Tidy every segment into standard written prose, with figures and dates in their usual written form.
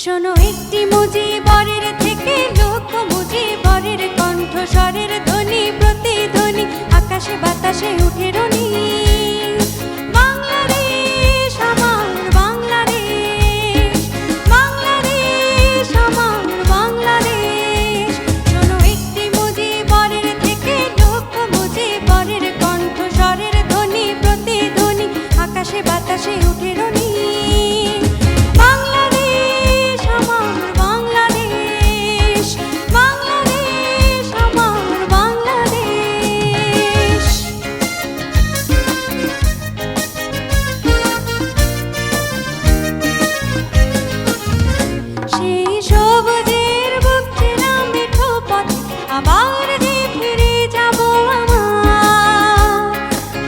শোনো একটি মুজিবরের থেকে লক্ষ মুজিবরের কণ্ঠস্বরের ধ্বনি প্রতিধ্বনি আকাশে বাতাসে উঠে রনি। বাংলাদেশ আমার বাংলাদেশ, বাংলাদেশ আমার বাংলাদেশ। শোনো একটি মুজিবরের থেকে লক্ষ মুজিবরের কণ্ঠস্বরের ধ্বনি প্রতিধ্বনি আকাশে বাতাসে উঠে রনি। আবার যে ফিরে যাব আমার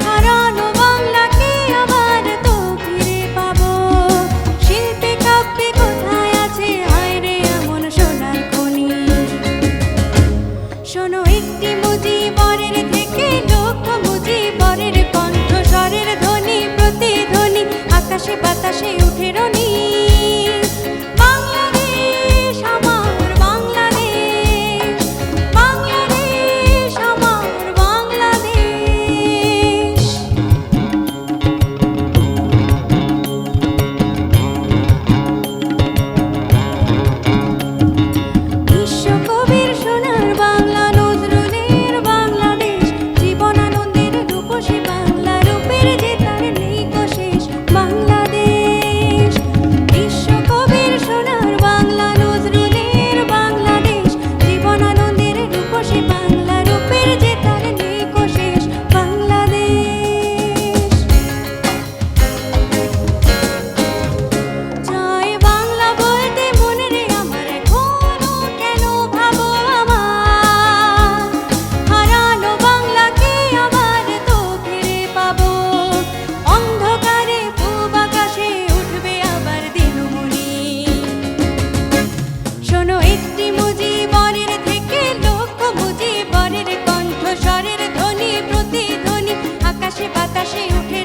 হারানো বাংলাকে আবার তো ফিরে পাবো। শিল্পে কাব্যে কোথায় আছে হায় রে এমন সোনার খনি। শোনো একটি মুজিবরের থেকে লক্ষ মুজিবরের কণ্ঠস্বরের ধ্বনি প্রতিধ্বনি আকাশে বাতাসে উঠে রনি। বাতাসে উঠে